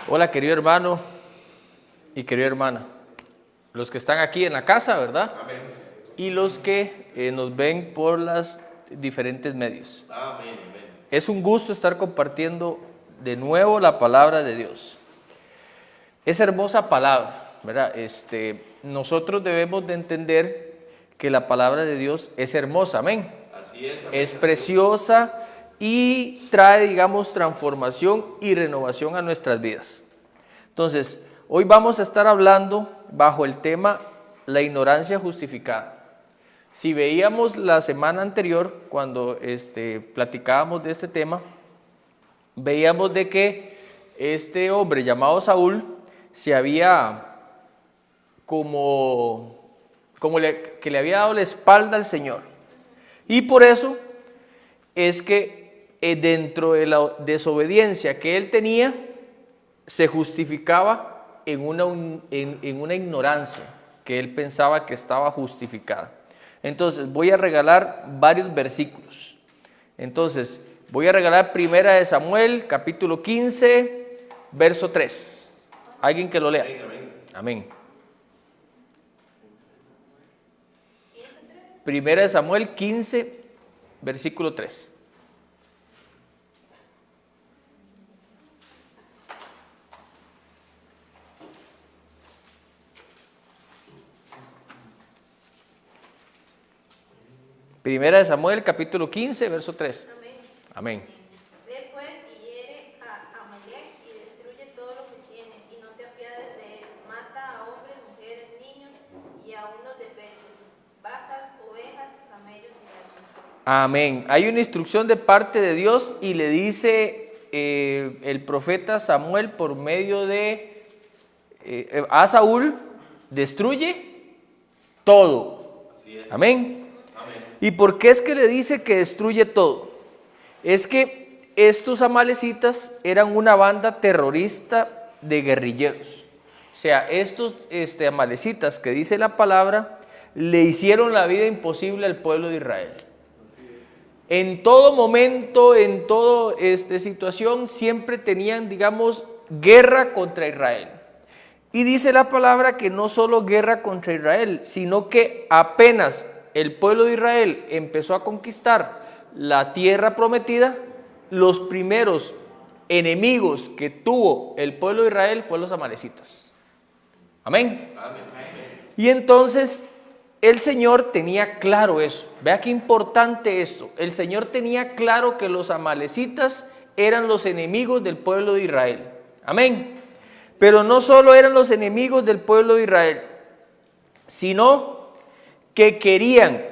Hola, querido hermano y querida hermana. Los que están aquí en la casa, ¿verdad? Amén. Y los que nos ven por los diferentes medios. Amén. Amén. Es un gusto estar compartiendo de nuevo la palabra de Dios. Es hermosa palabra, ¿verdad? Nosotros debemos de entender que la palabra de Dios es hermosa, amén. Así es. Amén. Es preciosa y trae, digamos, transformación y renovación a nuestras vidas. Entonces, hoy vamos a estar hablando bajo el tema la ignorancia justificada. Si veíamos la semana anterior, cuando platicábamos de este tema, veíamos de que este hombre llamado Saúl se había que le había dado la espalda al Señor. Y por eso es que dentro de la desobediencia que él tenía, se justificaba en una ignorancia que él pensaba que estaba justificada. Entonces voy a regalar varios versículos. Entonces voy a regalar 1 Samuel capítulo 15 verso 3. ¿Alguien que lo lea? Amén. 1 Samuel 15 versículo 3. Primera de Samuel, capítulo 15, verso 3. Amén. Amén. Ve pues y hiere a Amalec y destruye todo lo que tiene, y no te apiades de él. Mata a hombres, mujeres, niños y a unos de peces, vacas, ovejas, camellos y asnos. Amén. Hay una instrucción de parte de Dios y le dice el profeta Samuel por medio de a Saúl, destruye todo. Así es. Amén. Amén. ¿Y por qué es que le dice que destruye todo? Es que estos amalecitas eran una banda terrorista de guerrilleros. O sea, estos amalecitas que dice la palabra, le hicieron la vida imposible al pueblo de Israel. En todo momento, en toda situación, siempre tenían, digamos, guerra contra Israel. Y dice la palabra que no solo guerra contra Israel, sino que apenas el pueblo de Israel empezó a conquistar la tierra prometida, los primeros enemigos que tuvo el pueblo de Israel fueron los amalecitas. Amén. Amén. Y entonces el Señor tenía claro eso. Vea qué importante esto. El Señor tenía claro que los amalecitas eran los enemigos del pueblo de Israel. Amén. Pero no solo eran los enemigos del pueblo de Israel, sino que querían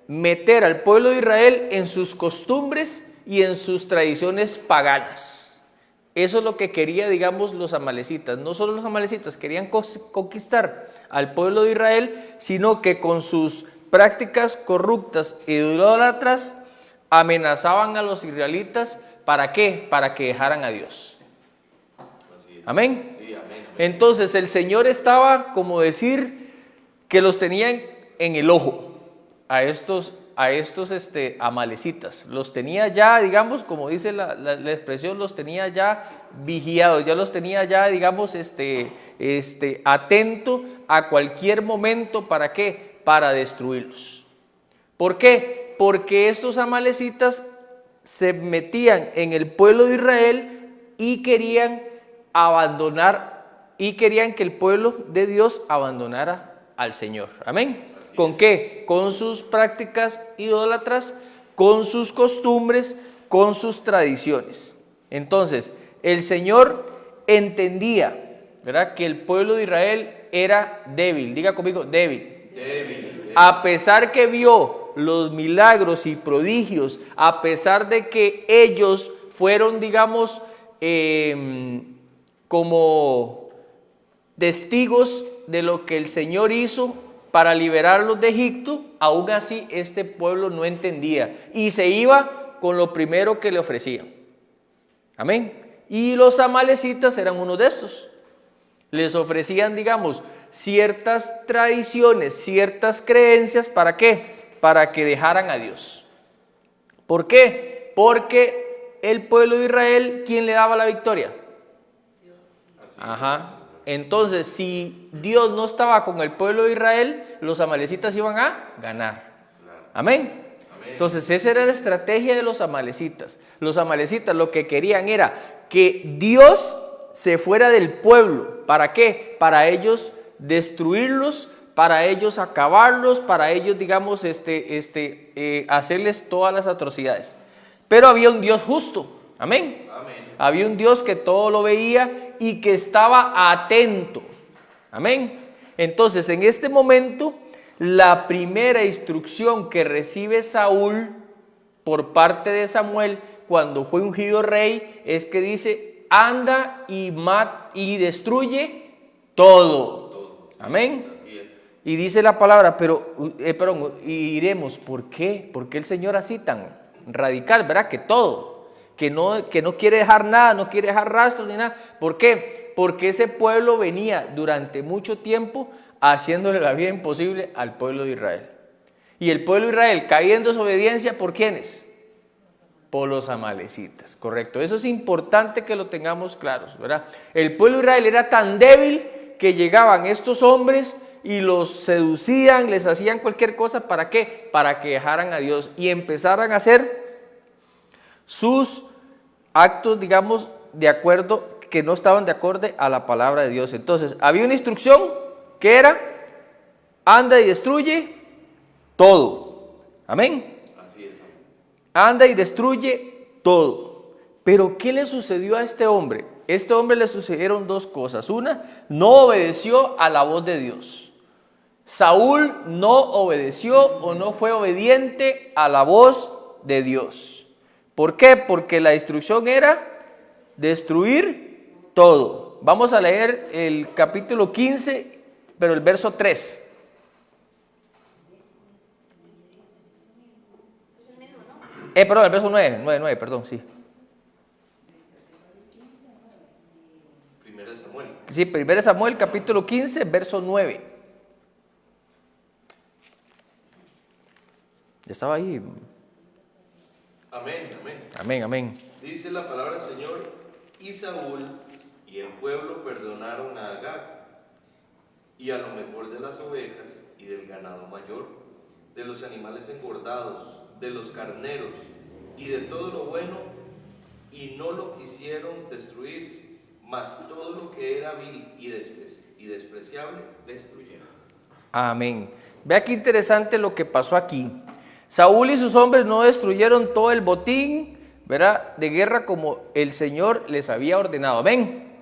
meter al pueblo de Israel en sus costumbres y en sus tradiciones paganas. Eso es lo que quería, digamos, los amalecitas. No solo los amalecitas querían conquistar al pueblo de Israel, sino que con sus prácticas corruptas e idólatras amenazaban a los israelitas. ¿Para qué? Para que dejaran a Dios. Amén. Sí, amén. Entonces el Señor estaba, como decir, que los tenían en el ojo a estos amalecitas. Los tenía ya, digamos, como dice la expresión, los tenía ya vigiados, ya los tenía ya, digamos, atento a cualquier momento. ¿Para qué? Para destruirlos. ¿Por qué? Porque estos amalecitas se metían en el pueblo de Israel y querían que el pueblo de Dios abandonara al Señor. Amén. ¿Con qué? Con sus prácticas idólatras, con sus costumbres, con sus tradiciones. Entonces, el Señor entendía, ¿verdad?, que el pueblo de Israel era débil. Diga conmigo, débil. Débil. A pesar que vio los milagros y prodigios, a pesar de que ellos fueron, digamos, como testigos de lo que el Señor hizo para liberarlos de Egipto, aún así este pueblo no entendía y se iba con lo primero que le ofrecían. Amén. Y los amalecitas eran uno de estos. Les ofrecían, digamos, ciertas tradiciones, ciertas creencias. ¿Para qué? Para que dejaran a Dios. ¿Por qué? Porque el pueblo de Israel, ¿quién le daba la victoria? Ajá. Entonces, si Dios no estaba con el pueblo de Israel, los amalecitas iban a ganar. Amén. Entonces, esa era la estrategia de los amalecitas. Los amalecitas lo que querían era que Dios se fuera del pueblo. ¿Para qué? Para ellos destruirlos, para ellos acabarlos, para ellos, digamos, hacerles todas las atrocidades. Pero había un Dios justo. Amén. Había un Dios que todo lo veía y que estaba atento. Amén. Entonces, en este momento, la primera instrucción que recibe Saúl por parte de Samuel cuando fue ungido rey es que dice: anda y destruye todo. Amén. Y dice la palabra, y diremos, ¿por qué? ¿Por qué el Señor así tan radical, verdad? Que todo, que no quiere dejar nada, no quiere dejar rastros ni nada. ¿Por qué? Porque ese pueblo venía durante mucho tiempo haciéndole la vida imposible al pueblo de Israel. Y el pueblo de Israel caía en desobediencia, ¿por quiénes? Por los amalecitas, correcto. Eso es importante que lo tengamos claros, ¿verdad? El pueblo de Israel era tan débil que llegaban estos hombres y los seducían, les hacían cualquier cosa. ¿Para qué? Para que dejaran a Dios y empezaran a hacer sus actos, digamos, de acuerdo, que no estaban de acorde a la palabra de Dios. Entonces, había una instrucción que era: anda y destruye todo. Amén. Así es. Anda y destruye todo. Pero ¿qué le sucedió a este hombre? A este hombre le sucedieron dos cosas. Una, no obedeció a la voz de Dios. Saúl no obedeció o no fue obediente a la voz de Dios. ¿Por qué? Porque la instrucción era destruir todo. Vamos a leer el capítulo 15, pero el verso 3. Perdón, el verso 9, perdón, sí. Primera de Samuel. Sí, Primera de Samuel, capítulo 15, verso 9. Ya estaba ahí. Amén, amén. Amén, amén. Dice la palabra del Señor: y Saúl y el pueblo perdonaron a Agag, y a lo mejor de las ovejas y del ganado mayor, de los animales engordados, de los carneros y de todo lo bueno, y no lo quisieron destruir, mas todo lo que era vil y despreciable destruyeron. Amén. Vea qué interesante lo que pasó aquí. Saúl y sus hombres no destruyeron todo el botín, ¿verdad?, de guerra como el Señor les había ordenado. Amén.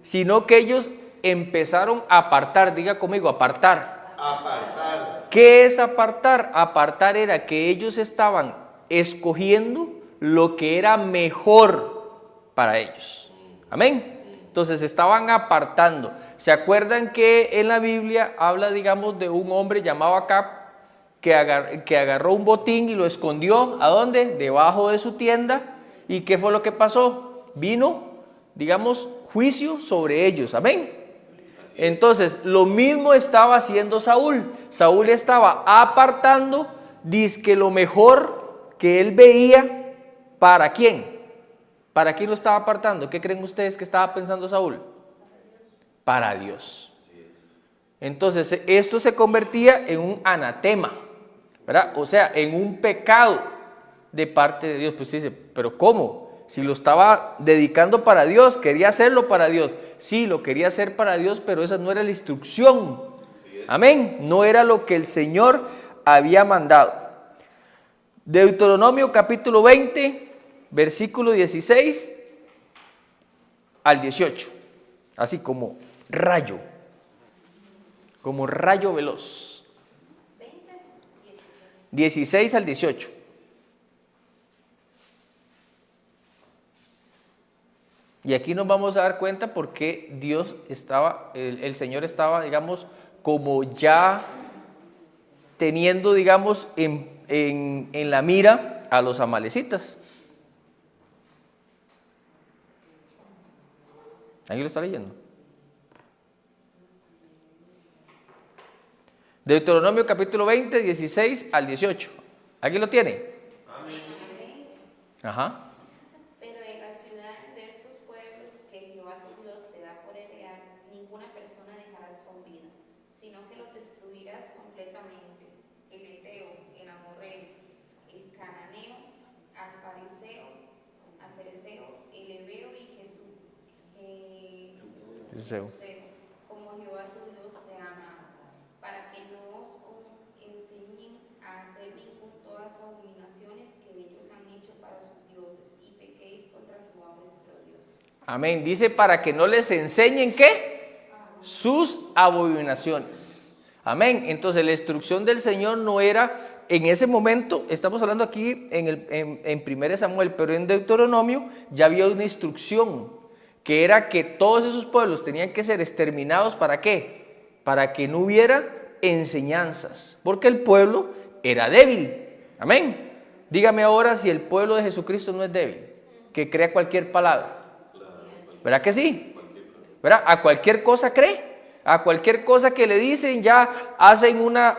Sino que ellos empezaron a apartar. Diga conmigo, apartar. Apartar. ¿Qué es apartar? Apartar era que ellos estaban escogiendo lo que era mejor para ellos. Amén. Entonces estaban apartando. ¿Se acuerdan que en la Biblia habla, digamos, de un hombre llamado Acab que agarró un botín y lo escondió? ¿A dónde? Debajo de su tienda. ¿Y qué fue lo que pasó? Vino, digamos, juicio sobre ellos. Amén. Entonces, lo mismo estaba haciendo Saúl. Saúl estaba apartando, dizque lo mejor que él veía. ¿Para quién? ¿Para quién lo estaba apartando? ¿Qué creen ustedes que estaba pensando Saúl? Para Dios. Entonces, esto se convertía en un anatema, ¿verdad? O sea, en un pecado de parte de Dios. Pues dice, ¿pero cómo? Si lo estaba dedicando para Dios, quería hacerlo para Dios. Sí, lo quería hacer para Dios, pero esa no era la instrucción. Amén. No era lo que el Señor había mandado. Deuteronomio capítulo 20, versículo 16 al 18. Así como rayo veloz. 16 al 18. Y aquí nos vamos a dar cuenta por qué Dios estaba, el Señor estaba, digamos, como ya teniendo, digamos, en la mira a los amalecitas. ¿Aquí lo está leyendo? Deuteronomio capítulo 20, 16 al 18. ¿Aquí lo tiene? Amén. Ajá. Pero en la ciudad de estos pueblos que Jehová tu Dios te da por heredad, consejo. Como Jehová su Dios te ama, para que no os enseñen a hacer ningún todas las abominaciones que ellos han hecho para sus dioses y pequéis contra Jehová vuestro Dios. Amén. Dice para que no les enseñen ¿qué? Sus abominaciones. Amén. Entonces la instrucción del Señor no era en ese momento, estamos hablando aquí en 1 Samuel, pero en Deuteronomio ya había una instrucción que era que todos esos pueblos tenían que ser exterminados. ¿Para qué? Para que no hubiera enseñanzas, porque el pueblo era débil. Amén. Dígame ahora si el pueblo de Jesucristo no es débil, que crea cualquier palabra. ¿Verdad que sí? ¿Verdad? A cualquier cosa cree. A cualquier cosa que le dicen ya hacen una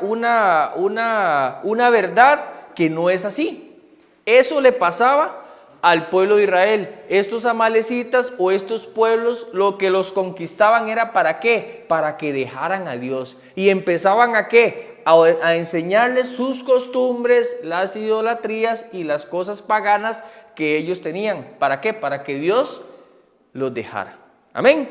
verdad que no es así. Eso le pasaba al pueblo de Israel. Estos amalecitas o estos pueblos lo que los conquistaban era ¿para qué? Para que dejaran a Dios. Y empezaban ¿a qué? A enseñarles sus costumbres, las idolatrías y las cosas paganas que ellos tenían. ¿Para qué? Para que Dios los dejara. Amén.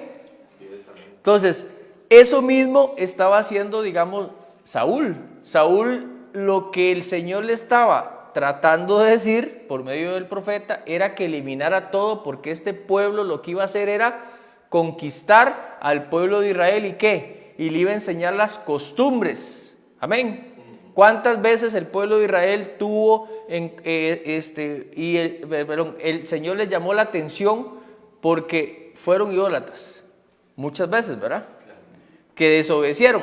Entonces, eso mismo estaba haciendo, digamos, Saúl. Saúl, lo que el Señor le estaba tratando de decir por medio del profeta era que eliminara todo, porque este pueblo lo que iba a hacer era conquistar al pueblo de Israel. ¿Y qué? Y le iba a enseñar las costumbres. Amén. ¿Cuántas veces el pueblo de Israel tuvo, el Señor les llamó la atención porque fueron idólatras? Muchas veces, ¿verdad? Que desobedecieron.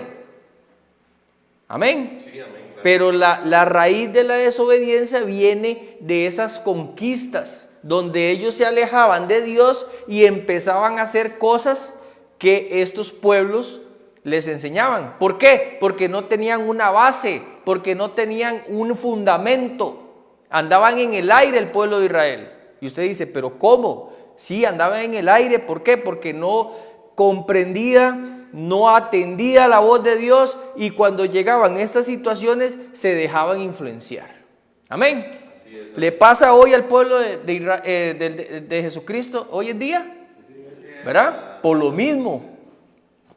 Amén. Sí, amén, claro. Pero la raíz de la desobediencia viene de esas conquistas, donde ellos se alejaban de Dios y empezaban a hacer cosas que estos pueblos les enseñaban. ¿Por qué? Porque no tenían una base, porque no tenían un fundamento. Andaban en el aire el pueblo de Israel. Y usted dice, ¿pero cómo? Sí, andaban en el aire. ¿Por qué? Porque no comprendía, no atendía la voz de Dios, y cuando llegaban estas situaciones se dejaban influenciar. Amén. Así es. ¿Le pasa hoy al pueblo de Jesucristo hoy en día? ¿Verdad? Por lo mismo.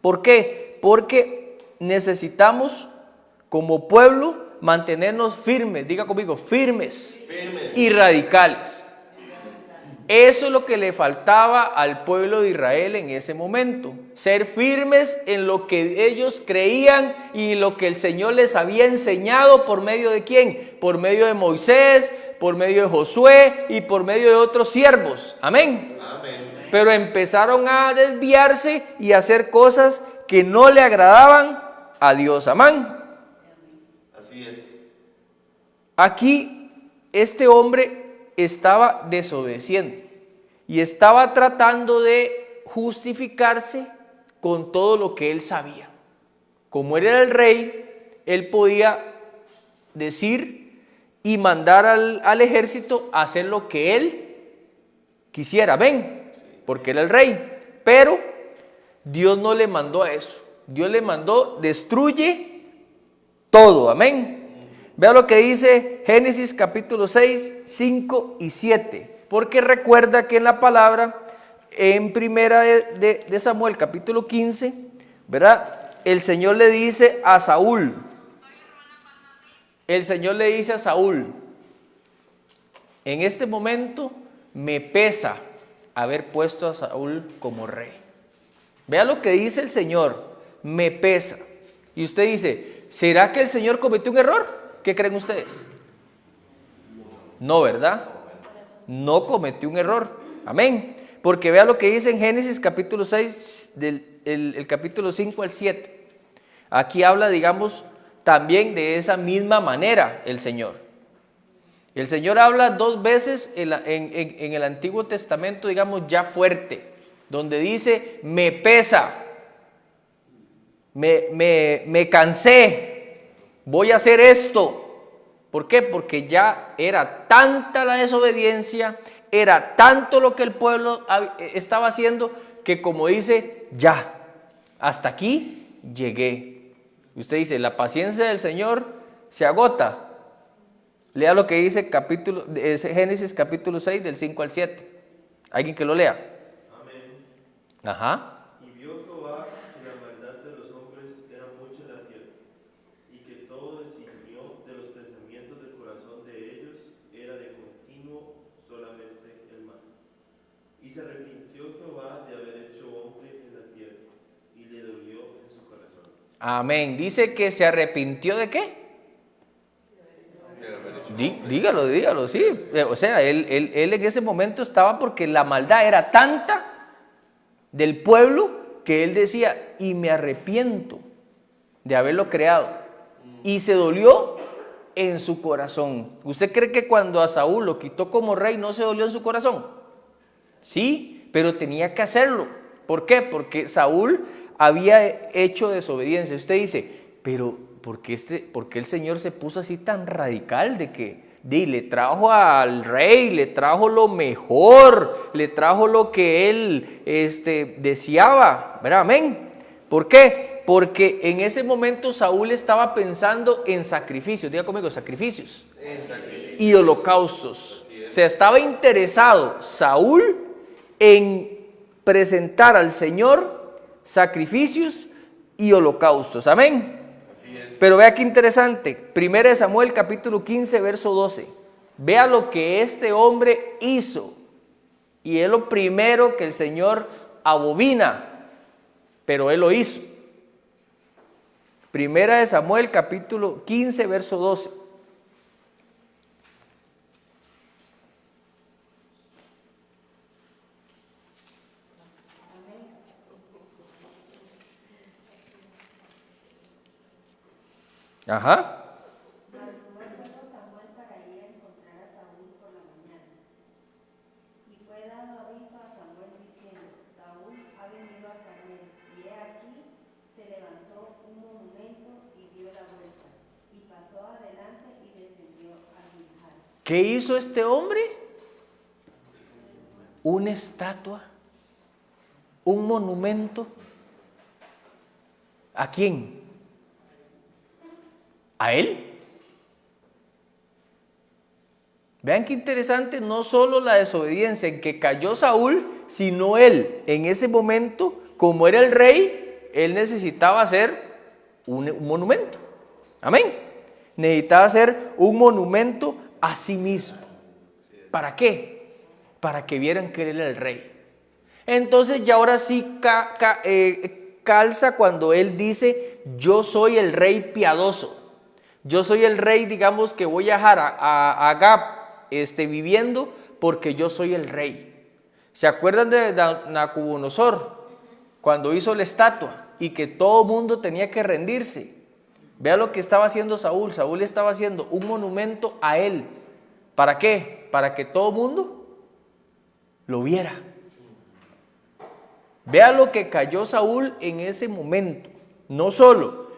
¿Por qué? Porque necesitamos como pueblo mantenernos firmes, diga conmigo, firmes y radicales. Eso es lo que le faltaba al pueblo de Israel en ese momento. Ser firmes en lo que ellos creían y lo que el Señor les había enseñado. ¿Por medio de quién? Por medio de Moisés, por medio de Josué y por medio de otros siervos. Amén. Amén. Pero empezaron a desviarse y a hacer cosas que no le agradaban a Dios. Amén. Así es. Aquí este hombre estaba desobedeciendo y estaba tratando de justificarse con todo lo que él sabía. Como él era el rey, él podía decir y mandar al ejército a hacer lo que él quisiera, ven, porque era el rey. Pero Dios no le mandó a eso. Dios le mandó, destruye todo, amén. Vea lo que dice Génesis capítulo 6, 5 y 7. Porque recuerda que en la palabra, en primera de Samuel capítulo 15, ¿verdad? El Señor le dice a Saúl. El Señor le dice a Saúl, en este momento me pesa haber puesto a Saúl como rey. Vea lo que dice el Señor, me pesa. Y usted dice, ¿será que el Señor cometió un error? ¿Qué creen ustedes? No, ¿verdad? No cometió un error. Amén. Porque vea lo que dice en Génesis capítulo 6, el capítulo 5 al 7. Aquí habla, digamos, también de esa misma manera el Señor. El Señor habla dos veces en el Antiguo Testamento, digamos, ya fuerte, donde dice, me pesa, me cansé, voy a hacer esto. ¿Por qué? Porque ya era tanta la desobediencia, era tanto lo que el pueblo estaba haciendo, que como dice, ya, hasta aquí llegué. Y usted dice, la paciencia del Señor se agota. Lea lo que dice Génesis capítulo 6 del 5 al 7. ¿Alguien que lo lea? Amén. Ajá. Y vio Amén. Dice que se arrepintió ¿de qué? Dígalo, sí. O sea, él en ese momento estaba porque la maldad era tanta del pueblo que él decía, y me arrepiento de haberlo creado. Y se dolió en su corazón. ¿Usted cree que cuando a Saúl lo quitó como rey no se dolió en su corazón? Sí, pero tenía que hacerlo. ¿Por qué? Porque Saúl había hecho desobediencia. Usted dice, pero ¿por qué el Señor se puso así tan radical de que le trajo al rey, le trajo lo mejor, le trajo lo que él deseaba? ¿Verdad? Amén. ¿Por qué? Porque en ese momento Saúl estaba pensando en sacrificios. Diga conmigo, sacrificios. Y holocaustos. O sea, estaba interesado Saúl en presentar al Señor sacrificios y holocaustos. Amén. Pero vea qué interesante. 1 Samuel capítulo 15, verso 12. Vea lo que este hombre hizo. Y es lo primero que el Señor abomina. Pero él lo hizo. 1 Samuel capítulo 15, verso 12. Ajá. Samuel para ir a encontrar a Saúl por la mañana. Y fue dado aviso a Samuel diciendo, Saúl ha venido a Carmel, y he aquí, se levantó un monumento y dio la vuelta, y pasó adelante y descendió a Gilgal. ¿Qué hizo este hombre? Una estatua, un monumento. ¿A quién? ¿A él? Vean qué interesante, no solo la desobediencia en que cayó Saúl, sino él, en ese momento, como era el rey, él necesitaba hacer un monumento. Amén. Necesitaba hacer un monumento a sí mismo. ¿Para qué? Para que vieran que él era el rey. Entonces ya ahora sí calza cuando él dice, yo soy el rey piadoso. Yo soy el rey, digamos, que voy a dejar a Agab viviendo porque yo soy el rey. ¿Se acuerdan de Nabucodonosor? Cuando hizo la estatua y que todo mundo tenía que rendirse. Vea lo que estaba haciendo Saúl. Saúl estaba haciendo un monumento a él. ¿Para qué? Para que todo mundo lo viera. Vea lo que cayó Saúl en ese momento. No solo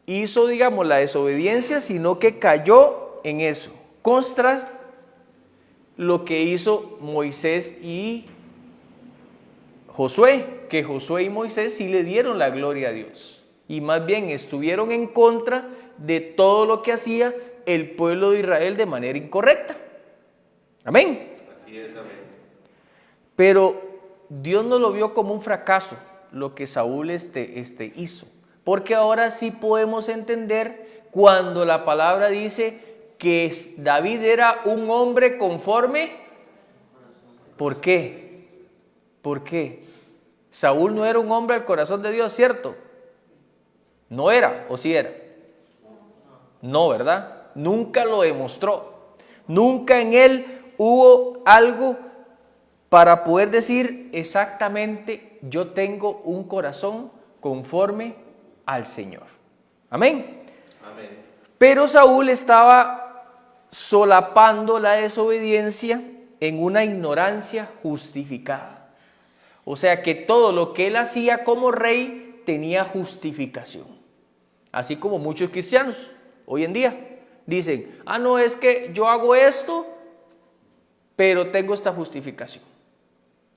hizo, digamos, la desobediencia, sino que cayó en eso. Contra lo que hizo Moisés y Josué, que Josué y Moisés sí le dieron la gloria a Dios. Y más bien estuvieron en contra de todo lo que hacía el pueblo de Israel de manera incorrecta. Amén. Así es, amén. Pero Dios no lo vio como un fracaso lo que Saúl hizo. Porque ahora sí podemos entender cuando la palabra dice que David era un hombre conforme. ¿Por qué? ¿Por qué? Saúl no era un hombre al corazón de Dios, ¿cierto? No era, ¿o sí era? No, ¿verdad? Nunca lo demostró. Nunca en él hubo algo para poder decir exactamente, yo tengo un corazón conforme al Señor. Amén. Amén. Pero Saúl estaba solapando la desobediencia en una ignorancia justificada. O sea que todo lo que él hacía como rey tenía justificación. Así como muchos cristianos hoy en día dicen, no, es que yo hago esto, pero tengo esta justificación.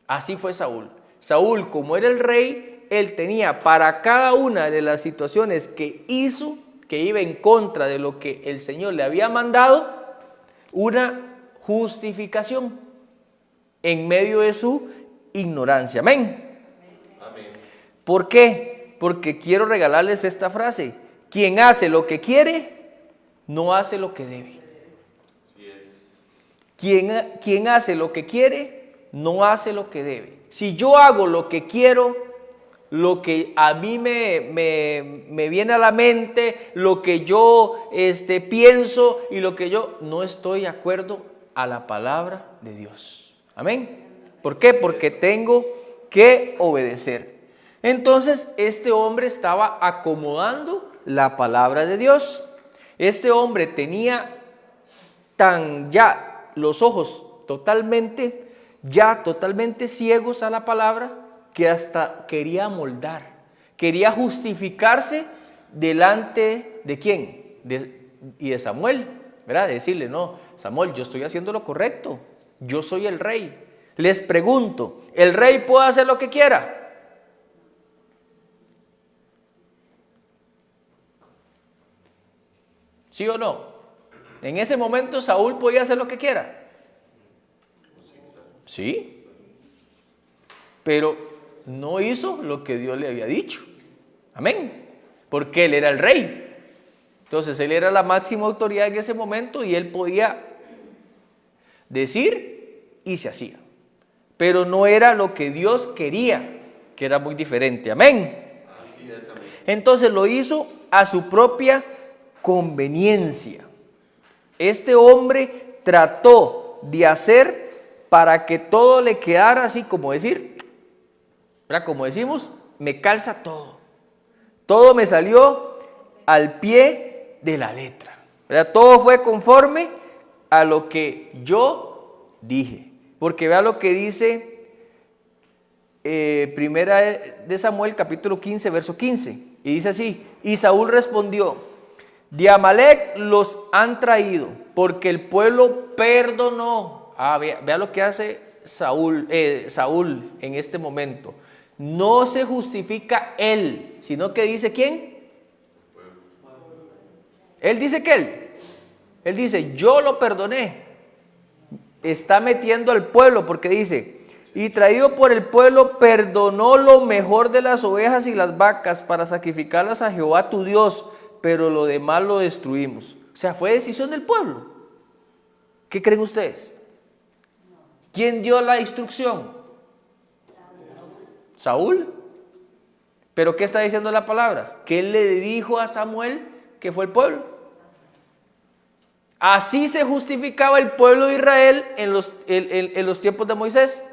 Así fue Saúl. Saúl, como era el rey, él tenía para cada una de las situaciones que hizo, que iba en contra de lo que el Señor le había mandado, una justificación en medio de su ignorancia. Amén. Amén. ¿Por qué? Porque quiero regalarles esta frase. Quien hace lo que quiere, no hace lo que debe. Así es. Quien hace lo que quiere, no hace lo que debe. Si yo hago lo que quiero, lo que a mí me viene a la mente, lo que yo pienso y lo que yo no estoy de acuerdo a la palabra de Dios. Amén. ¿Por qué? Porque tengo que obedecer. Entonces este hombre estaba acomodando la palabra de Dios. Este hombre tenía ya los ojos totalmente ciegos a la palabra, que hasta quería moldar, quería justificarse delante de quién, de Samuel, ¿verdad? Decirle, no, Samuel, yo estoy haciendo lo correcto, yo soy el rey. Les pregunto, ¿el rey puede hacer lo que quiera? ¿Sí o no? En ese momento Saúl podía hacer lo que quiera. Sí, pero no hizo lo que Dios le había dicho. Amén. Porque él era el rey. Entonces él era la máxima autoridad en ese momento y él podía decir y se hacía. Pero no era lo que Dios quería, que era muy diferente. Amén. Entonces lo hizo a su propia conveniencia. Este hombre trató de hacer para que todo le quedara así, como decir, ¿verdad? Como decimos, me calza todo. Todo me salió al pie de la letra, ¿verdad? Todo fue conforme a lo que yo dije. Porque vea lo que dice Primera de Samuel, capítulo 15, verso 15. Y dice así, y Saúl respondió, de Amalec los han traído, porque el pueblo perdonó. Vea lo que hace Saúl en este momento. No se justifica él, sino que dice ¿quién? Él dice que él dice, yo lo perdoné. Está metiendo al pueblo porque dice, y traído por el pueblo perdonó lo mejor de las ovejas y las vacas para sacrificarlas a Jehová tu Dios, pero lo demás lo destruimos. O sea, fue decisión del pueblo. ¿Qué creen ustedes? ¿Quién dio la instrucción? Saúl. ¿Pero qué está diciendo la palabra? Que él le dijo a Samuel que fue el pueblo. Así se justificaba el pueblo de Israel en los tiempos de Moisés.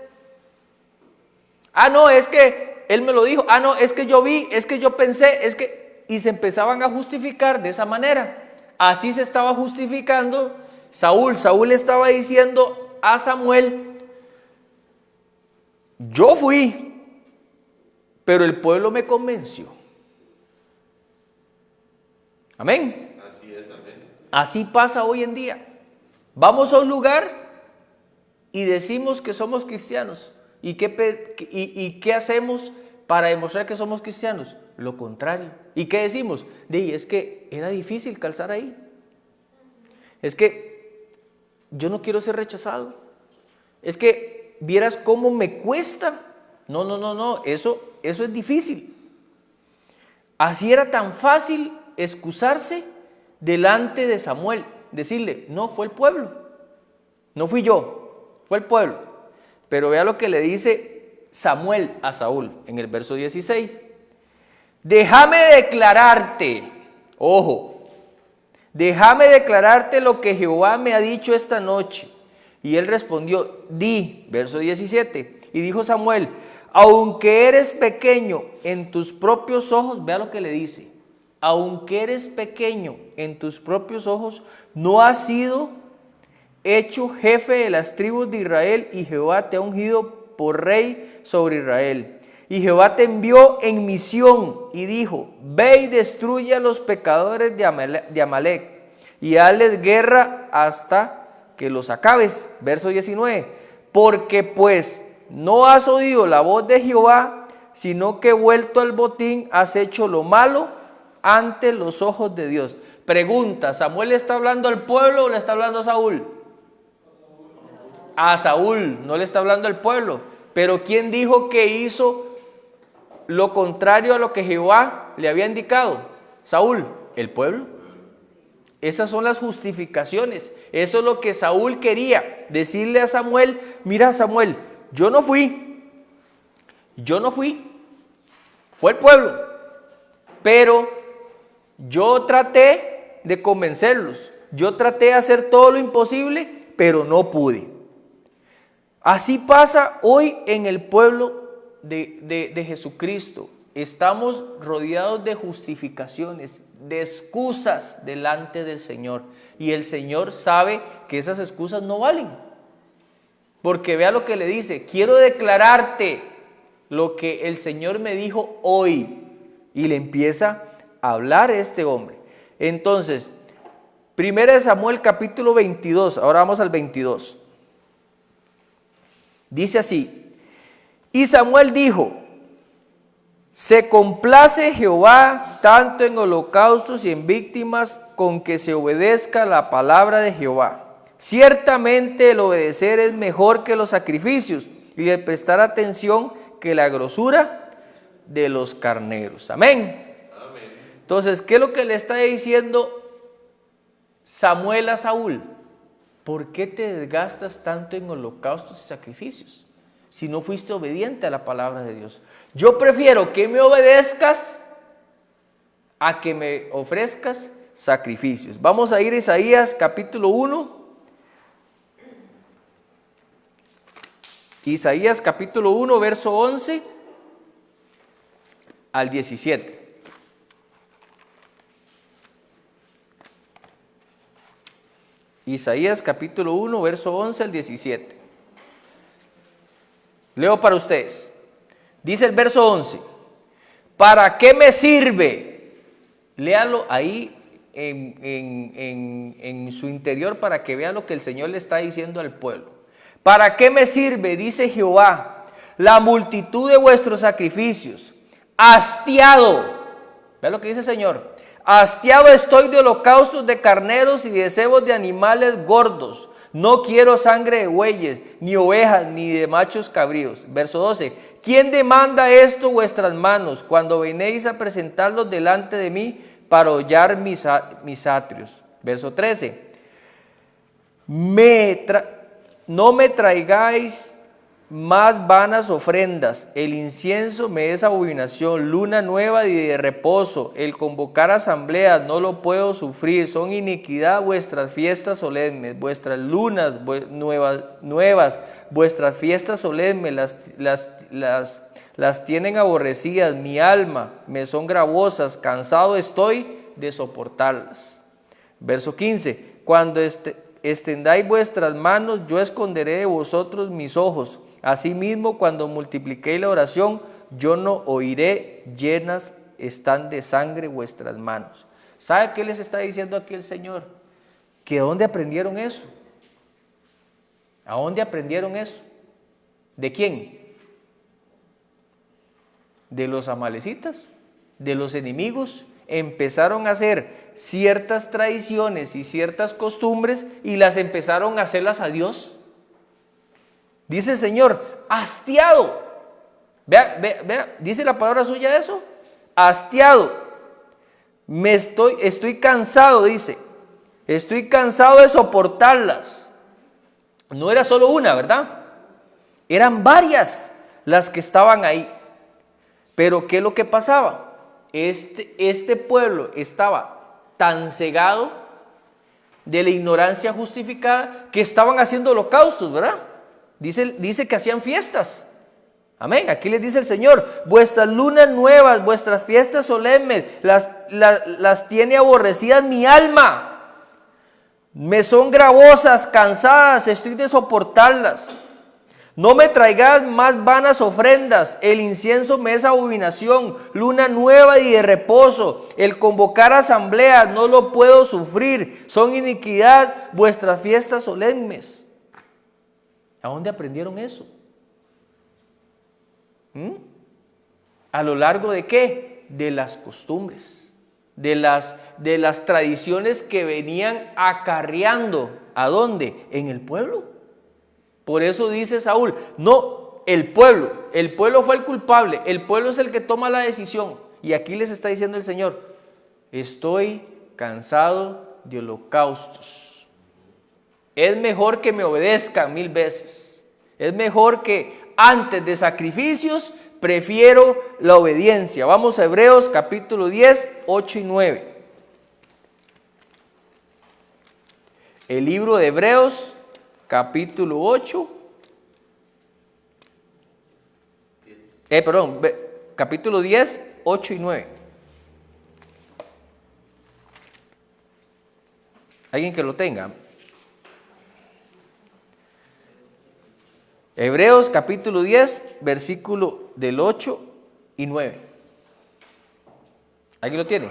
Ah, no, es que él me lo dijo. Ah, no, es que yo vi, es que yo pensé, es que... Y se empezaban a justificar de esa manera. Así se estaba justificando Saúl. Saúl estaba diciendo a Samuel, yo fui, pero el pueblo me convenció. Amén. Así es, amén. Así pasa hoy en día. Vamos a un lugar y decimos que somos cristianos. ¿Y qué hacemos para demostrar que somos cristianos? Lo contrario. ¿Y qué decimos? Es que era difícil calzar ahí. Es que yo no quiero ser rechazado. Es que vieras cómo me cuesta. No, eso es difícil. Así era tan fácil excusarse delante de Samuel, decirle, no, fue el pueblo, no fui yo, fue el pueblo. Pero vea lo que le dice Samuel a Saúl en el verso 16. Déjame declararte, ojo, déjame declararte lo que Jehová me ha dicho esta noche. Y él respondió, di, verso 17, y dijo Samuel, aunque eres pequeño en tus propios ojos, vea lo que le dice, aunque eres pequeño en tus propios ojos, no has sido hecho jefe de las tribus de Israel, y Jehová te ha ungido por rey sobre Israel. Y Jehová te envió en misión y dijo, ve y destruye a los pecadores de Amalec y hazles guerra hasta que los acabes. Verso 19, porque pues no has oído la voz de Jehová, sino que vuelto al botín has hecho lo malo ante los ojos de Dios. Pregunta, ¿Samuel le está hablando al pueblo o le está hablando a Saúl? A Saúl, no le está hablando al pueblo. Pero ¿quién dijo que hizo lo contrario a lo que Jehová le había indicado? Saúl, el pueblo. Esas son las justificaciones. Eso es lo que Saúl quería, decirle a Samuel, mira Samuel, yo no fui, fue el pueblo. Pero yo traté de convencerlos. Yo traté de hacer todo lo imposible, pero no pude. Así pasa hoy en el pueblo de Jesucristo. Estamos rodeados de justificaciones, de excusas delante del Señor. Y el Señor sabe que esas excusas no valen. Porque vea lo que le dice: quiero declararte lo que el Señor me dijo hoy. Y le empieza a hablar a este hombre. Entonces, 1 Samuel capítulo 22, ahora vamos al 22. Dice así: y Samuel dijo: se complace Jehová tanto en holocaustos y en víctimas con que se obedezca la palabra de Jehová. Ciertamente el obedecer es mejor que los sacrificios y el prestar atención que la grosura de los carneros. Amén. Amén. Entonces, ¿qué es lo que le está diciendo Samuel a Saúl? ¿Por qué te desgastas tanto en holocaustos y sacrificios si no fuiste obediente a la palabra de Dios? Yo prefiero que me obedezcas a que me ofrezcas sacrificios. Vamos a ir a Isaías capítulo 1. Isaías capítulo 1, verso 11 al 17. Isaías capítulo 1, verso 11 al 17. Leo para ustedes. Dice el verso 11: ¿para qué me sirve? Léalo ahí en su interior para que vea lo que el Señor le está diciendo al pueblo. ¿Para qué me sirve, dice Jehová, la multitud de vuestros sacrificios? Hastiado. Vea lo que dice el Señor. Hastiado estoy de holocaustos de carneros y de cebos de animales gordos. No quiero sangre de bueyes, ni ovejas, ni de machos cabríos. Verso 12. ¿Quién demanda esto vuestras manos cuando venéis a presentarlos delante de mí para hollar mis atrios? Verso 13. No me traigáis más vanas ofrendas. El incienso me es abominación, luna nueva y de reposo. El convocar asambleas no lo puedo sufrir. Son iniquidad vuestras fiestas solemnes, vuestras lunas nuevas, vuestras fiestas solemnes las tienen aborrecidas. Mi alma me son gravosas, cansado estoy de soportarlas. Verso 15. Cuando extendáis vuestras manos, yo esconderé de vosotros mis ojos. Asimismo, cuando multipliquéis la oración, yo no oiré, llenas están de sangre vuestras manos. ¿Sabe qué les está diciendo aquí el Señor? ¿Que dónde aprendieron eso? ¿A dónde aprendieron eso? ¿De quién? De los amalecitas, de los enemigos. Empezaron a hacer ciertas tradiciones y ciertas costumbres y las empezaron a hacerlas a Dios. Dice el Señor, hastiado. Vea, dice la palabra suya eso. Hastiado. Estoy cansado, dice. Estoy cansado de soportarlas. No era solo una, ¿verdad? Eran varias las que estaban ahí. Pero ¿qué es lo que pasaba? Este pueblo estaba tan cegado de la ignorancia justificada que estaban haciendo holocaustos, ¿verdad? Dice que hacían fiestas. Amén. Aquí les dice el Señor: vuestras lunas nuevas, vuestras fiestas solemnes, las tiene aborrecidas mi alma. Me son gravosas, cansadas, estoy de soportarlas. No me traigas más vanas ofrendas, el incienso me es abominación, luna nueva y de reposo, el convocar asambleas no lo puedo sufrir, son iniquidad vuestras fiestas solemnes. ¿A dónde aprendieron eso? ¿A lo largo de qué? De las costumbres, de las tradiciones que venían acarreando. ¿A dónde? En el pueblo. Por eso dice Saúl, no, el pueblo fue el culpable, el pueblo es el que toma la decisión. Y aquí les está diciendo el Señor, estoy cansado de holocaustos. Es mejor que me obedezcan 1000 veces. Es mejor que antes de sacrificios prefiero la obediencia. Vamos a Hebreos capítulo 10, 8 y 9. El libro de Hebreos capítulo 8. Capítulo 10, 8 y 9. ¿Alguien que lo tenga? Hebreos capítulo 10, versículo del 8 y 9. ¿Alguien lo tiene?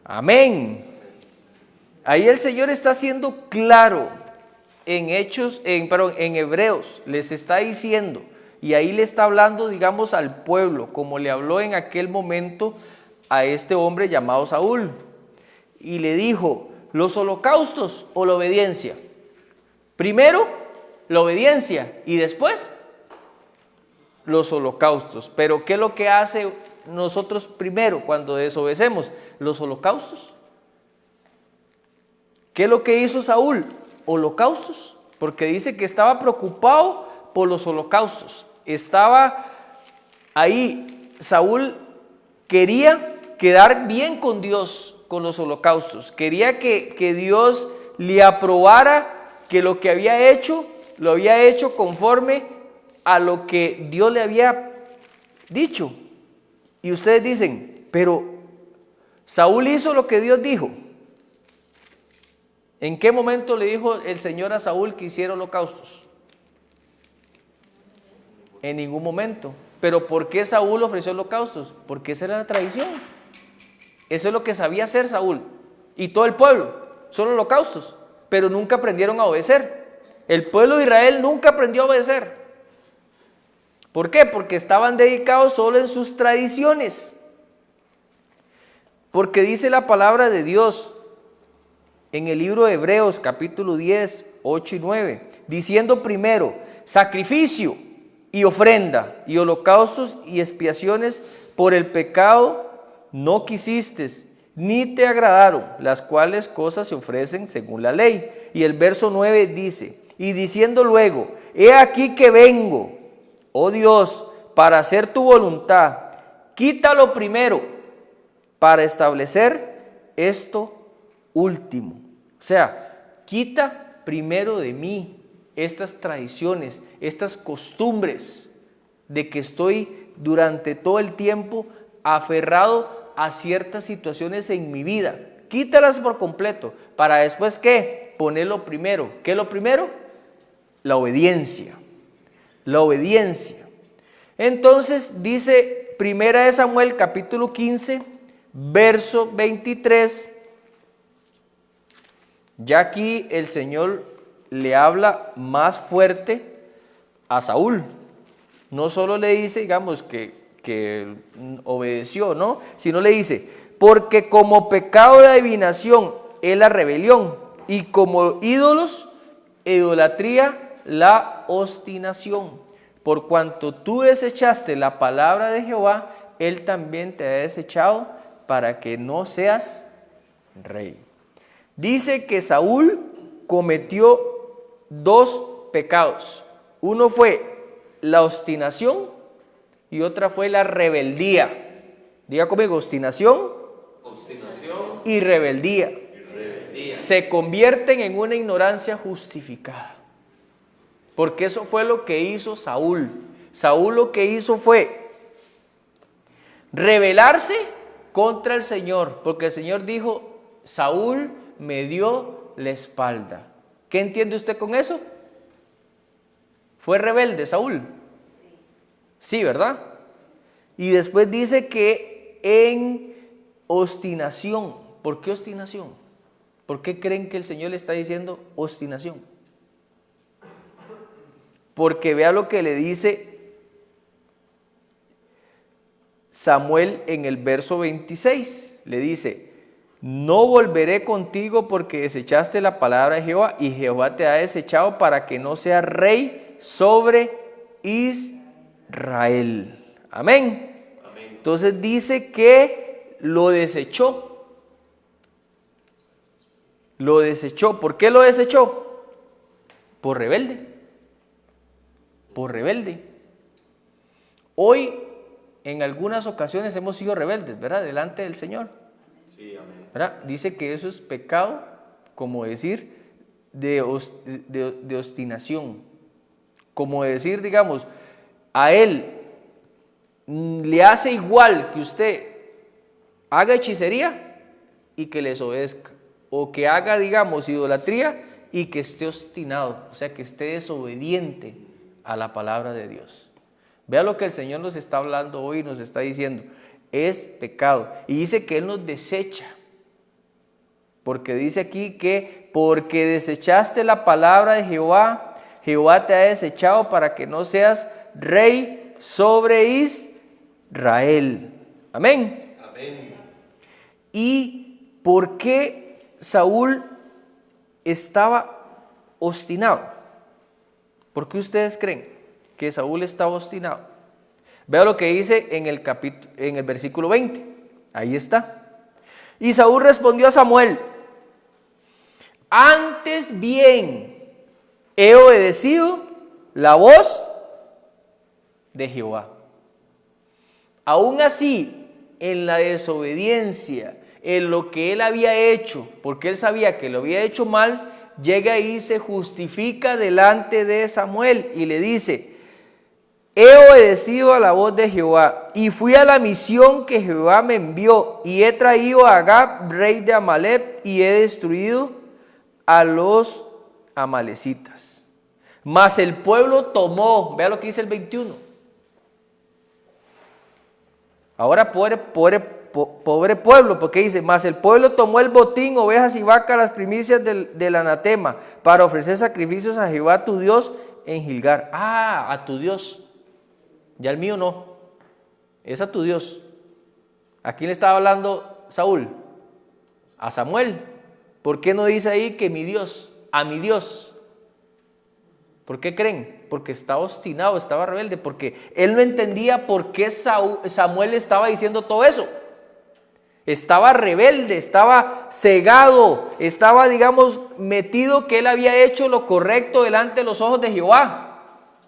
Amén. Ahí el Señor está siendo claro en Hebreos, les está diciendo, y ahí le está hablando, digamos, al pueblo, como le habló en aquel momento a este hombre llamado Saúl. Y le dijo, ¿los holocaustos o la obediencia? Primero, la obediencia y después, los holocaustos. Pero ¿qué es lo que hace nosotros primero cuando desobedecemos? Los holocaustos. ¿Qué es lo que hizo Saúl? Holocaustos, porque dice que estaba preocupado por los holocaustos. Estaba ahí, Saúl quería quedar bien con Dios con los holocaustos. Quería que Dios le aprobara que lo que había hecho, lo había hecho conforme a lo que Dios le había dicho. Y ustedes dicen, pero Saúl hizo lo que Dios dijo. ¿En qué momento le dijo el Señor a Saúl que hiciera holocaustos? En ningún momento. ¿Pero por qué Saúl ofreció holocaustos? Porque esa era la tradición. Eso es lo que sabía hacer Saúl y todo el pueblo, son holocaustos, pero nunca aprendieron a obedecer. El pueblo de Israel nunca aprendió a obedecer. ¿Por qué? Porque estaban dedicados solo en sus tradiciones. Porque dice la palabra de Dios en el libro de Hebreos capítulo 10, 8 y 9, diciendo primero, sacrificio y ofrenda y holocaustos y expiaciones por el pecado no quisiste, ni te agradaron, las cuales cosas se ofrecen según la ley. Y el verso 9 dice, y diciendo luego, he aquí que vengo, oh Dios, para hacer tu voluntad, quítalo primero, para establecer esto último. O sea, quita primero de mí estas tradiciones, estas costumbres de que estoy durante todo el tiempo aferrado a ciertas situaciones en mi vida. Quítalas por completo, para después, ¿qué? Ponerlo primero. ¿Qué es lo primero? La obediencia. La obediencia. Entonces dice 1 Samuel capítulo 15, verso 23. Ya aquí el Señor le habla más fuerte a Saúl. No solo le dice, digamos, que obedeció, ¿no? Sino le dice, porque como pecado de adivinación es la rebelión, y como ídolos, idolatría, la obstinación. Por cuanto tú desechaste la palabra de Jehová, Él también te ha desechado para que no seas rey. Dice que Saúl cometió dos pecados. Uno fue la obstinación y otra fue la rebeldía. Diga conmigo, obstinación y rebeldía. Se convierten en una ignorancia justificada. Porque eso fue lo que hizo Saúl. Saúl lo que hizo fue rebelarse contra el Señor. Porque el Señor dijo, Saúl me dio la espalda. ¿Qué entiende usted con eso? ¿Fue rebelde Saúl? Sí, ¿verdad? Y después dice que en obstinación. ¿Por qué obstinación? ¿Por qué creen que el Señor le está diciendo obstinación? Porque vea lo que le dice Samuel en el verso 26. Le dice, no volveré contigo porque desechaste la palabra de Jehová y Jehová te ha desechado para que no seas rey sobre Israel. Amén. Amén. Entonces dice que lo desechó. Lo desechó. ¿Por qué lo desechó? Por rebelde. Por rebelde. Hoy, en algunas ocasiones hemos sido rebeldes, ¿verdad? Delante del Señor. Sí, amén. ¿Verdad? Dice que eso es pecado, como decir, de obstinación. Como decir, digamos, a él le hace igual que usted haga hechicería y que le desobedezca. O que haga, digamos, idolatría y que esté obstinado. O sea, que esté desobediente a la palabra de Dios. Vea lo que el Señor nos está hablando hoy, nos está diciendo. Es pecado. Y dice que Él nos desecha. Porque dice aquí que porque desechaste la palabra de Jehová, Jehová te ha desechado para que no seas rey sobre Israel. Amén. Amén. ¿Y por qué Saúl estaba obstinado? ¿Por qué ustedes creen que Saúl estaba obstinado? Vea lo que dice en el versículo 20. Ahí está. Y Saúl respondió a Samuel: antes bien he obedecido la voz de Jehová. Aún así, en la desobediencia, en lo que él había hecho, porque él sabía que lo había hecho mal, llega y se justifica delante de Samuel y le dice: he obedecido a la voz de Jehová y fui a la misión que Jehová me envió y he traído a Agag, rey de Amalec, y he destruido a los amalecitas. Mas el pueblo tomó, vea lo que dice el 21. Ahora pobre pueblo, porque dice: mas el pueblo tomó el botín, ovejas y vacas, las primicias del anatema, para ofrecer sacrificios a Jehová tu Dios en Gilgal. Ah, a tu Dios. Ya el mío no. Es a tu Dios. ¿A quién le estaba hablando Saúl? A Samuel. ¿Por qué no dice ahí que mi Dios? A mi Dios. ¿Por qué creen? Porque estaba obstinado, estaba rebelde, porque él no entendía por qué Samuel estaba diciendo todo eso. Estaba rebelde, estaba cegado, estaba, digamos, metido que él había hecho lo correcto delante de los ojos de Jehová.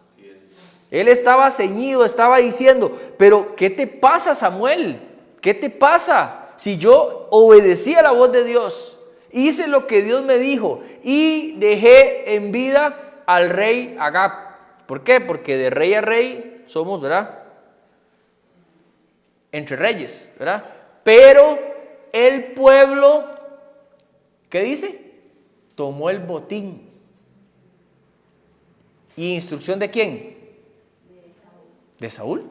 Así es. Él estaba ceñido, estaba diciendo: pero ¿qué te pasa, Samuel? ¿Qué te pasa? Si yo obedecí a la voz de Dios, hice lo que Dios me dijo y dejé en vida al rey Agag. ¿Por qué? Porque de rey a rey somos, ¿verdad? Entre reyes, ¿verdad? Pero el pueblo, ¿qué dice? Tomó el botín. ¿Y instrucción de quién? De Saúl.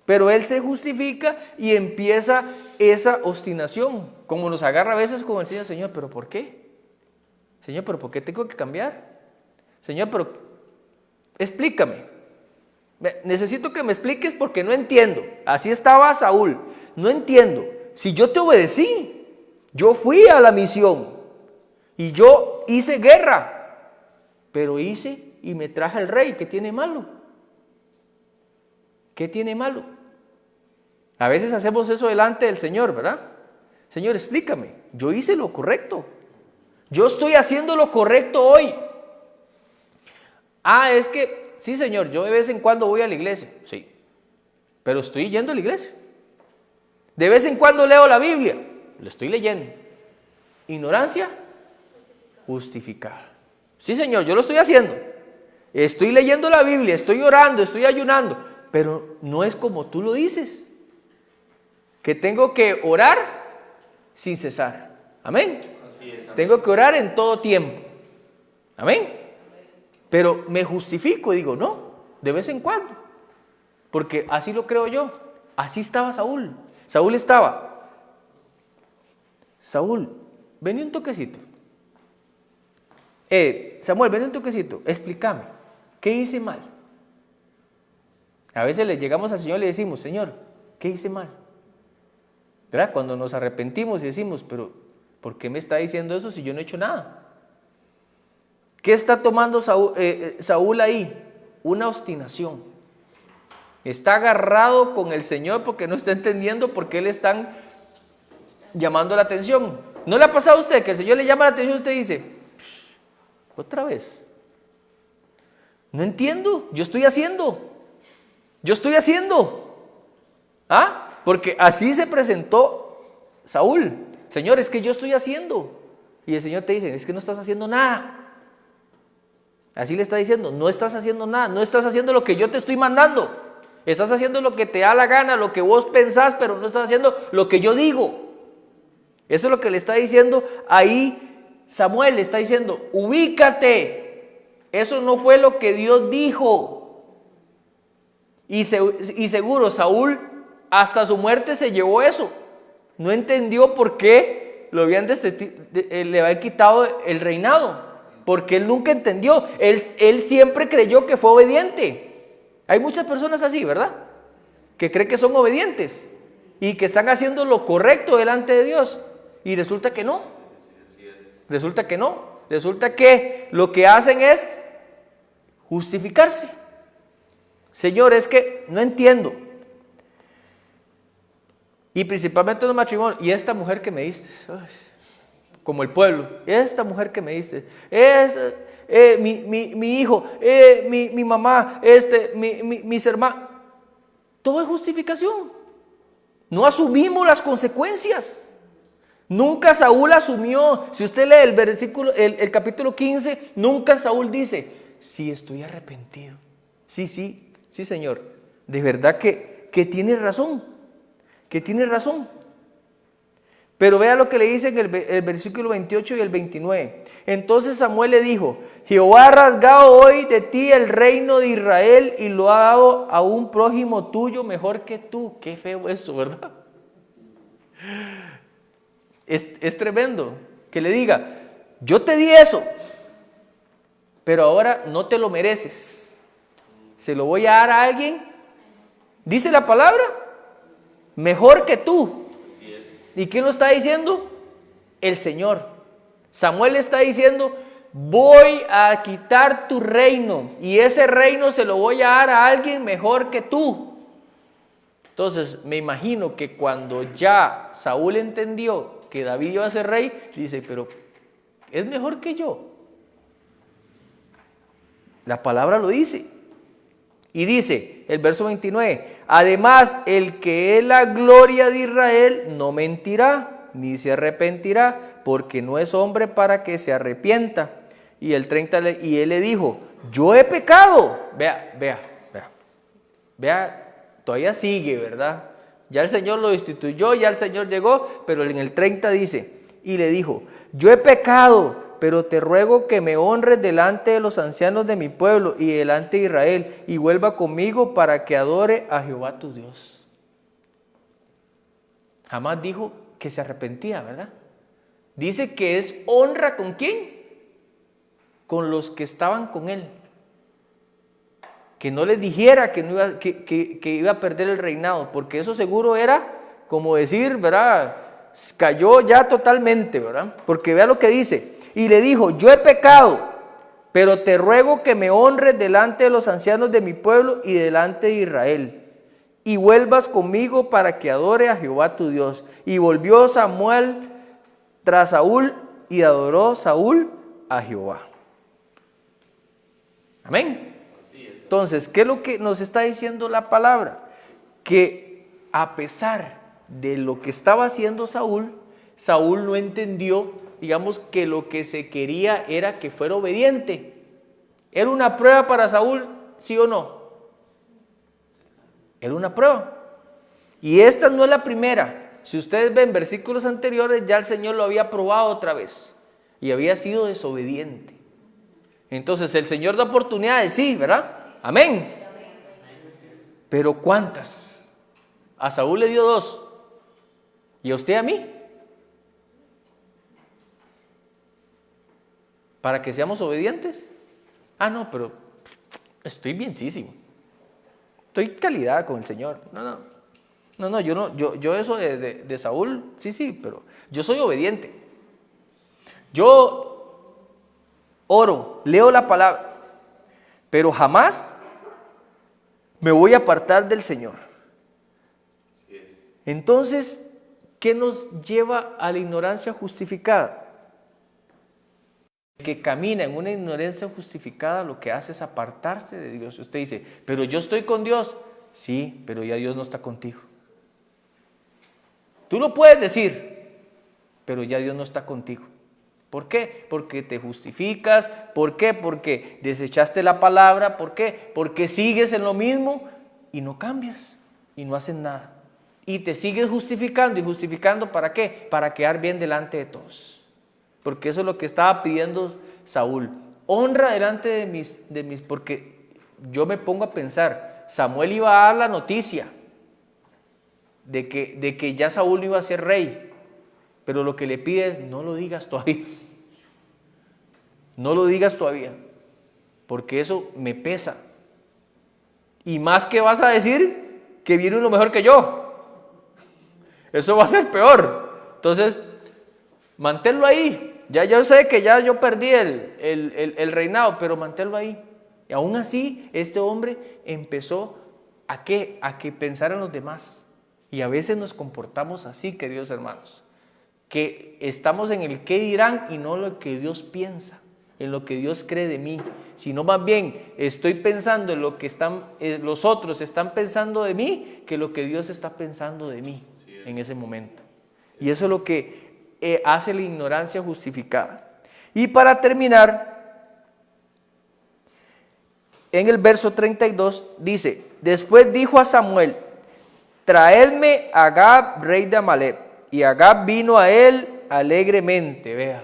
Pero él se justifica y empieza esa obstinación, como nos agarra a veces con el Señor: ¿pero por qué? Señor, ¿pero por qué tengo que cambiar? Señor, pero explícame. Necesito que me expliques porque no entiendo. Así estaba Saúl. No entiendo. Si yo te obedecí, yo fui a la misión y yo hice guerra, pero hice y me traje al rey. ¿Qué tiene malo? ¿Qué tiene malo? A veces hacemos eso delante del Señor, ¿verdad? Señor, explícame. Yo hice lo correcto. Yo estoy haciendo lo correcto hoy. Ah, es que, sí, Señor, yo de vez en cuando voy a la iglesia. Sí, pero estoy yendo a la iglesia. De vez en cuando leo la Biblia. Lo estoy leyendo. Ignorancia justificada. Sí, Señor, yo lo estoy haciendo. Estoy leyendo la Biblia, estoy orando, estoy ayunando. Pero no es como tú lo dices. Que tengo que orar sin cesar. Amén. Así es. Amén. Tengo que orar en todo tiempo. Amén. Pero me justifico y digo: no, de vez en cuando. Porque así lo creo yo. Así estaba Saúl. Saúl, vení un toquecito. Samuel, vení un toquecito. Explícame, ¿qué hice mal? A veces le llegamos al Señor y le decimos: Señor, ¿qué hice mal? ¿verdad? Cuando nos arrepentimos y decimos, pero ¿por qué me está diciendo eso si yo no he hecho nada? ¿Qué está tomando Saúl ahí? Una obstinación. Está agarrado con el Señor porque no está entendiendo por qué le están llamando la atención. ¿No le ha pasado a usted que el Señor le llama la atención y usted dice, otra vez? No entiendo, yo estoy haciendo. ¿Ah? Porque así se presentó Saúl. Señor, es que yo estoy haciendo. Y el Señor te dice, es que no estás haciendo nada. Así le está diciendo, no estás haciendo nada, no estás haciendo lo que yo te estoy mandando. Estás haciendo lo que te da la gana, lo que vos pensás, pero no estás haciendo lo que yo digo. Eso es lo que le está diciendo ahí Samuel, le está diciendo, ubícate. Eso no fue lo que Dios dijo. Y seguro Saúl hasta su muerte se llevó eso. No entendió por qué le habían quitado el reinado. Porque él nunca entendió. Él siempre creyó que fue obediente. Hay muchas personas así, ¿verdad? Que creen que son obedientes y que están haciendo lo correcto delante de Dios. Y resulta que no. Resulta que no. Resulta que lo que hacen es justificarse. Señor, es que no entiendo. Y principalmente en los matrimonios. Y esta mujer que me diste, ay, como el pueblo, esta mujer que me diste, mi hijo, mi mamá, mis hermanos. Todo es justificación. No asumimos las consecuencias. Nunca Saúl asumió. Si usted lee el capítulo 15, nunca Saúl dice, sí, estoy arrepentido. Sí, Señor. De verdad que tiene razón. Que tiene razón. Pero vea lo que le dice en el versículo 28 y el 29. Entonces Samuel le dijo, Jehová ha rasgado hoy de ti el reino de Israel y lo ha dado a un prójimo tuyo mejor que tú. Qué feo eso, ¿verdad? Es tremendo que le diga, yo te di eso, pero ahora no te lo mereces. Se lo voy a dar a alguien, dice la palabra, mejor que tú. ¿Y quién lo está diciendo? El Señor. Samuel está diciendo, voy a quitar tu reino y ese reino se lo voy a dar a alguien mejor que tú. Entonces me imagino que cuando ya Saúl entendió que David iba a ser rey, dice, pero es mejor que yo. La palabra lo dice. Y dice el verso 29, además el que es la gloria de Israel no mentirá, ni se arrepentirá, porque no es hombre para que se arrepienta. Y el 30, y él le dijo, yo he pecado. Vea, todavía sigue, ¿verdad? Ya el Señor lo destituyó, ya el Señor llegó, pero en el 30 dice, y le dijo, yo he pecado, pero te ruego que me honres delante de los ancianos de mi pueblo y delante de Israel, y vuelva conmigo para que adore a Jehová tu Dios. Jamás dijo que se arrepentía, ¿verdad? Dice que es honra ¿con quién? Con los que estaban con él. Que no les dijera que iba a perder el reinado, porque eso seguro era como decir, ¿verdad? Cayó ya totalmente, ¿verdad? Porque vea lo que dice. Y le dijo, yo he pecado, pero te ruego que me honres delante de los ancianos de mi pueblo y delante de Israel, y vuelvas conmigo para que adore a Jehová tu Dios. Y volvió Samuel tras Saúl y adoró Saúl a Jehová. Amén. Entonces, ¿qué es lo que nos está diciendo la palabra? Que a pesar de lo que estaba haciendo Saúl no entendió, digamos, que lo que se quería era que fuera obediente. ¿Era una prueba para Saúl, sí o no? Era una prueba. Y esta no es la primera. Si ustedes ven versículos anteriores, ya el Señor lo había probado otra vez y había sido desobediente. Entonces el Señor da oportunidades, sí, ¿verdad? Amén. Pero ¿cuántas? A Saúl le dio 2. ¿Y a usted a mí? ¿Para que seamos obedientes? Ah, no, pero estoy bienísimo. Estoy calidad con el Señor. No. No, yo eso de Saúl, sí, pero yo soy obediente. Yo oro, leo la palabra, pero jamás me voy a apartar del Señor. Así es. Entonces, ¿qué nos lleva a la ignorancia justificada? El que camina en una ignorancia justificada lo que hace es apartarse de Dios. Usted dice, pero yo estoy con Dios. Sí, pero ya Dios no está contigo. Tú lo puedes decir, pero ya Dios no está contigo. ¿Por qué? Porque te justificas. ¿Por qué? Porque desechaste la palabra. ¿Por qué? Porque sigues en lo mismo y no cambias y no haces nada. Y te sigues justificando y justificando, ¿para qué? Para quedar bien delante de todos. Porque eso es lo que estaba pidiendo Saúl. Honra delante de mis, porque yo me pongo a pensar, Samuel iba a dar la noticia de que ya Saúl no iba a ser rey, pero lo que le pide es, no lo digas todavía. No lo digas todavía, porque eso me pesa. Y más que vas a decir que viene uno mejor que yo. Eso va a ser peor. Entonces, manténlo ahí. Ya yo sé que ya yo perdí el reinado, pero manténlo ahí. Y aún así, este hombre empezó ¿a qué? A que pensar en los demás. Y a veces nos comportamos así, queridos hermanos, que estamos en el qué dirán y no lo que Dios piensa, en lo que Dios cree de mí, sino más bien estoy pensando en lo que los otros están pensando de mí, que lo que Dios está pensando de mí en ese momento. Y eso es lo que hace la ignorancia justificada. Y para terminar, en el verso 32 dice, después dijo a Samuel, traedme a Agag, rey de Amalec. Y Agag vino a él alegremente, vea.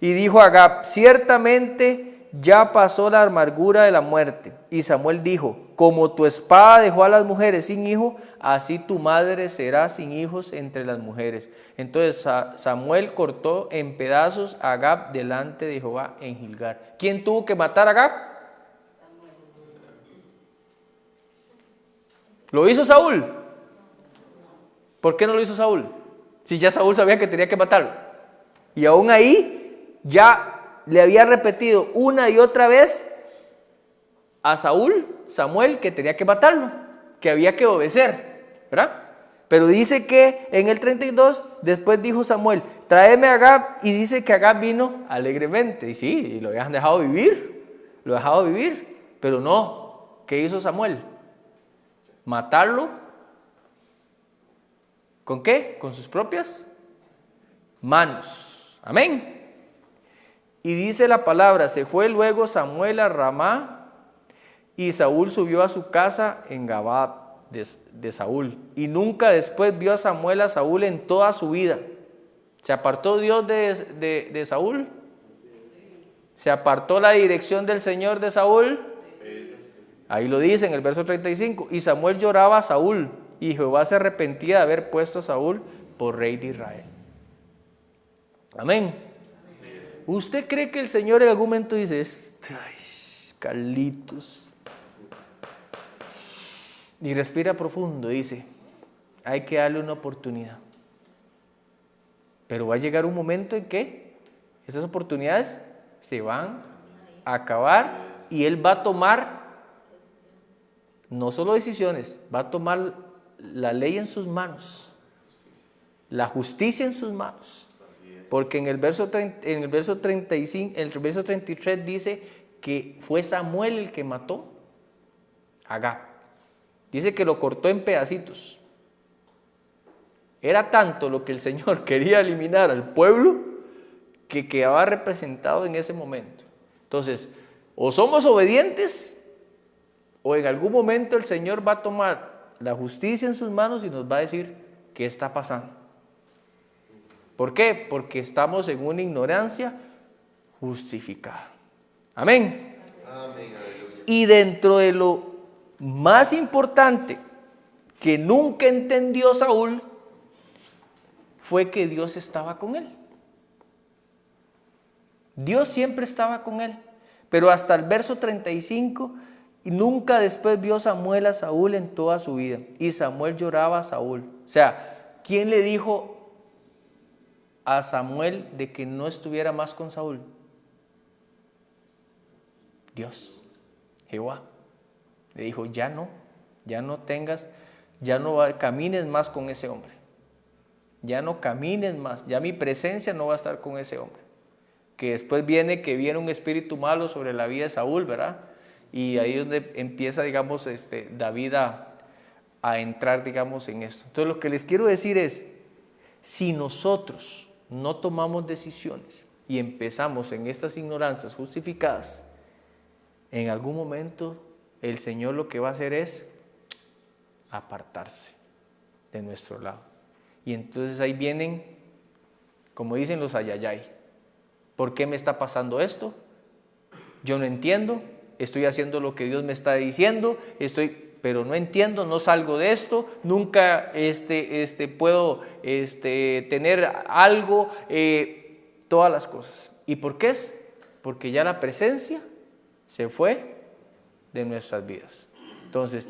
Y dijo a Agag, ciertamente ya pasó la amargura de la muerte. Y Samuel dijo, como tu espada dejó a las mujeres sin hijo, así tu madre será sin hijos entre las mujeres. Entonces Samuel cortó en pedazos a Agag delante de Jehová en Gilgal. ¿Quién tuvo que matar a Agag? ¿Lo hizo Saúl? ¿Por qué no lo hizo Saúl? Si ya Saúl sabía que tenía que matarlo. Y aún ahí ya le había repetido una y otra vez a Samuel, que tenía que matarlo, que había que obedecer, ¿verdad? Pero dice que en el 32, después dijo Samuel, tráeme a Agag, y dice que Agag vino alegremente. Y sí, y lo habían dejado vivir, pero no. ¿Qué hizo Samuel? Matarlo. ¿Con qué? Con sus propias manos. Amén. Y dice la palabra, se fue luego Samuel a Ramá, y Saúl subió a su casa en Gabá de Saúl. Y nunca después vio a Saúl en toda su vida. ¿Se apartó Dios de Saúl? ¿Se apartó la dirección del Señor de Saúl? Ahí lo dice en el verso 35. Y Samuel lloraba a Saúl, y Jehová se arrepentía de haber puesto a Saúl por rey de Israel. Amén. ¿Usted cree que el Señor en algún momento dice, ay, Carlitos? Y respira profundo, dice, hay que darle una oportunidad. Pero va a llegar un momento en que esas oportunidades se van a acabar y Él va a tomar no solo decisiones, va a tomar la ley en sus manos, la justicia en sus manos. Porque en el verso 35, en el verso 33 dice que fue Samuel el que mató a Agag. Dice que lo cortó en pedacitos. Era tanto lo que el Señor quería eliminar al pueblo que quedaba representado en ese momento. Entonces, o somos obedientes, o en algún momento el Señor va a tomar la justicia en sus manos y nos va a decir qué está pasando. ¿Por qué? Porque estamos en una ignorancia justificada. Amén. Amén, aleluya. Y dentro de lo más importante que nunca entendió Saúl fue que Dios estaba con él. Dios siempre estaba con él. Pero hasta el verso 35 Y nunca después vio Samuel a Saúl en toda su vida. Y Samuel lloraba a Saúl. O sea, ¿quién le dijo a Samuel de que no estuviera más con Saúl? Dios, Jehová. Le dijo, ya no camines más con ese hombre. Ya no camines más, ya mi presencia no va a estar con ese hombre. Que después viene un espíritu malo sobre la vida de Saúl, ¿verdad? Y ahí es donde empieza, digamos, David a entrar, digamos, en esto. Entonces lo que les quiero decir es, si nosotros no tomamos decisiones y empezamos en estas ignorancias justificadas, en algún momento el Señor lo que va a hacer es apartarse de nuestro lado. Y entonces ahí vienen, como dicen los ayayay, ¿por qué me está pasando esto? Yo no entiendo, estoy haciendo lo que Dios me está diciendo, pero no entiendo, no salgo de esto, nunca puedo tener algo, todas las cosas. ¿Y por qué es? Porque ya la presencia se fue de nuestras vidas. Entonces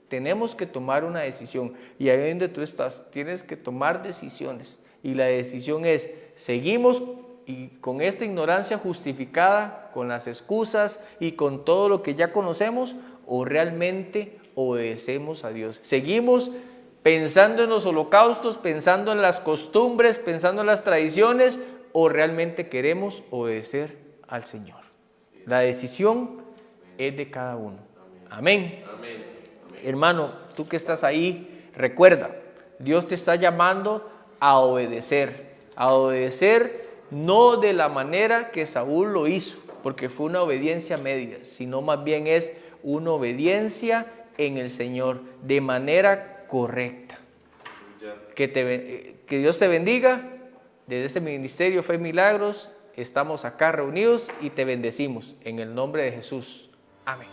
tenemos que tomar una decisión, y ahí donde tú estás, tienes que tomar decisiones, y la decisión es, seguimos y con esta ignorancia justificada, con las excusas y con todo lo que ya conocemos, o realmente obedecemos a Dios. Seguimos pensando en los holocaustos, pensando en las costumbres, pensando en las tradiciones, o realmente queremos obedecer al Señor. La decisión es de cada uno. Amén. Amén. Hermano, tú que estás ahí, recuerda, Dios te está llamando a obedecer no de la manera que Saúl lo hizo, porque fue una obediencia media, sino más bien es una obediencia en el Señor, de manera correcta. Que Dios te bendiga. Desde este ministerio Fe y Milagros, estamos acá reunidos y te bendecimos en el nombre de Jesús. Amén.